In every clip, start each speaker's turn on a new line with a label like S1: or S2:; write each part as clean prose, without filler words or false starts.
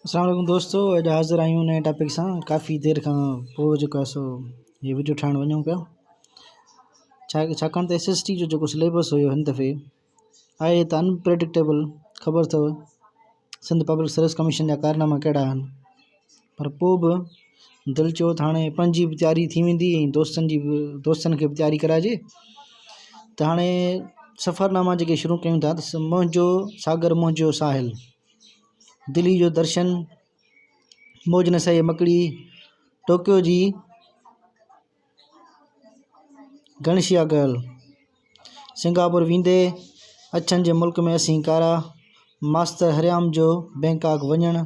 S1: अस्सलाम वालेकुम दोस्तों, अॼु हाज़िर आहियूं नए टॉपिक सां। काफ़ी देर खां पोइ जेको आहे सो ये वीडियो ठाहिण वञूं पिया, छाकाणि त SST जो जेको सिलेबस हुयो हिन दफ़े आहे त अनप्रेडिक्टेबल। ख़बर अथव सिंध पब्लिक सर्विस कमीशन जा कारनामा कहिड़ा आहिनि, पर पोइ बि दिलि चयो त हाणे पंहिंजी बि तयारी थी वेंदी ऐं दोस्तनि खे बि तयारी कराइजे। त हाणे सफ़रनामा जेके शुरू कयूं था त मुंहिंजो सागर मुंहिंजो साहिल, दिल्ली जो दर्शन, मौज नसाई मकड़ी, टोक्यो जी गणशिया गर्ल, सिंगापुर वींदे, अछनि जे मुल्क में असीं कारा, मास्तर हरियाम जो बैंकॉक वञणु,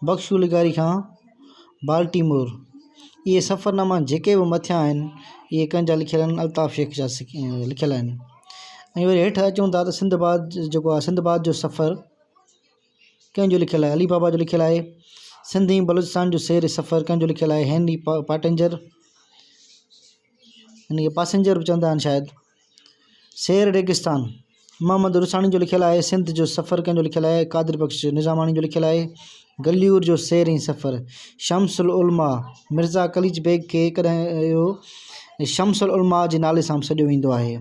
S1: बख्शू लिगारी खां बाल्टीमोर। इहे सफ़रनामा जेके बि मथियां आहिनि इहे कंहिंजा लिखियल आहिनि, अल्ताफ़ शेख जा लिखियल आहिनि। ऐं वरी हेठि अचूं था त सिंधबाद जेको आहे सिंधबाद जो सफ़र कंहिंजो लिखियल आहे, अली बाबा जो लिखियल आहे। सिंधी बलूचिस्तान जो सैर सफ़र कंहिंजो लिखियल आहे, हेनरी पाटेंजर, हिन खे पासेंजर बि चवंदा आहिनि शायदि। सैर रेगिस्तान मोहम्मद रुसाणी जो लिखियल आहे। सिंध जो सफ़र कंहिंजो लिखियल आहे, कादिर बख्श निज़ामानी जो लिखियल आहे। गलियूर जो सैर ऐं सफ़र शम्सुल उलमा मिर्ज़ा कलीज बेग खे कॾहिं इहो शम्सुल उलमा जे नाले सां सॾियो वेंदो आहे।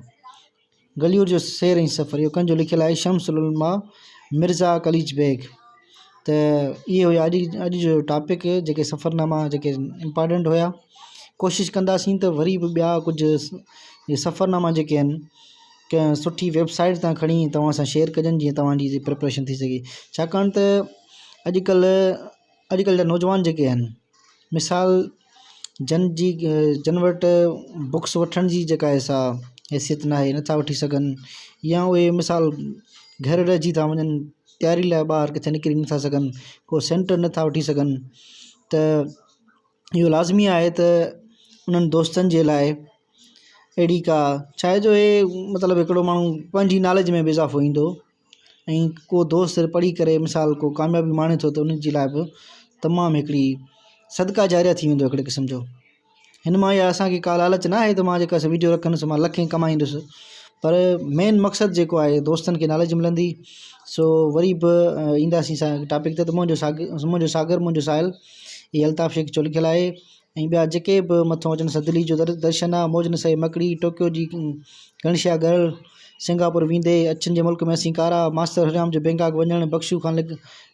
S1: गलियूर जो सैर ऐं सफ़र इहो कंहिंजो लिखियल आहे, शम्सुल उलमा मिर्ज़ा कलीज बेग। त इहे हुया अॼु जो टॉपिक, जेके सफ़रनामा जेके इम्पॉर्टेंट हुया। कोशिशि कंदासीं त वरी बि ॿिया कुझु इहे सफ़रनामा जेके आहिनि कंहिं सुठी वेबसाइट तां खणी तव्हां सां शेयर कजनि, जीअं तव्हांजी प्रिपरेशन थी सघे। छाकाणि त अॼुकल्ह जा नौजवान जेके आहिनि, मिसाल जन वटि बुक्स वठण जी जेका आहे सा हैसियत नाहे, नथा वठी सघनि, या उहे मिसाल घर रहिजी था वञनि, तयारी लाइ ॿाहिरि किथे निकिरी नथा सघनि, को सेंटर नथा वठी सघनि। त इहो लाज़मी आहे त उन्हनि दोस्तनि जे लाइ अहिड़ी का छाहे जो हे मतिलबु हिकिड़ो माण्हू पंहिंजी नॉलेज में बि इज़ाफ़ो ईंदो, ऐं को दोस्त पढ़ी करे मिसाल को कामयाबी माणे थो त उन जे लाइ बि तमामु हिकिड़ी सदका जारिया थी वेंदो हिकिड़े क़िस्म जो। हिन मां इहा असांखे का लालच न आहे त मां जेका वीडियो रखंदुसि मां लखें कमाईंदुसि, पर मेन मक़सदु जेको आहे दोस्तनि खे नॉलेज मिलंदी। सो वरी बि ईंदासीं टॉपिक ते। त मुंहिंजो सागर मुंहिंजो साहिल इहे अल्ताफ़ शेख जो लिखियल आहे। ऐं ॿिया जेके बि मथां अचनि सा दिल्ली जो दर्शन आहे, मौज नसाई मकड़ी, टोक्यो जी गणशिया गर्ल, सिंगापुर वींदे, अछनि जे मुल्क में असीं कारा, मास्तर हरियाम जो बैंकॉक वञणु,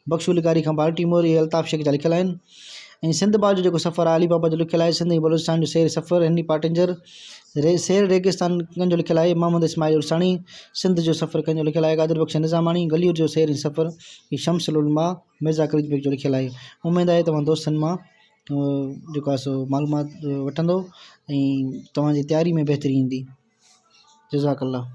S1: बख्शू लिगारी खां बाल्टीमोर, इहे अल्ताफ़ शेख जा लिखियल आहिनि। ऐं सिंधबाद जो जेको सफ़र आहे अली बाबा जो लिखियल आहे। सिंधी बलूचिस्तान जो सैर सफ़र हेनरी पाटेंजर, सैर रेगिस्तान कंहिंजो लिखियल आहे, मोहम्मद इस्माइल रुसाणी। सिंध जो सफ़र कंहिंजो लिखियल आहे, कादिर बख्श निज़ामानी। गलियूर जो सैर सफ़र ही शम्सुल उलमा मिर्ज़ा कलीज बेग जो लिखियल आहे। उमेद आहे तव्हां दोस्तनि मां जेको आहे सो मालूमात वठंदो ऐं तव्हांजी तयारी में बहितरी ईंदी। जज़ाकल्ला।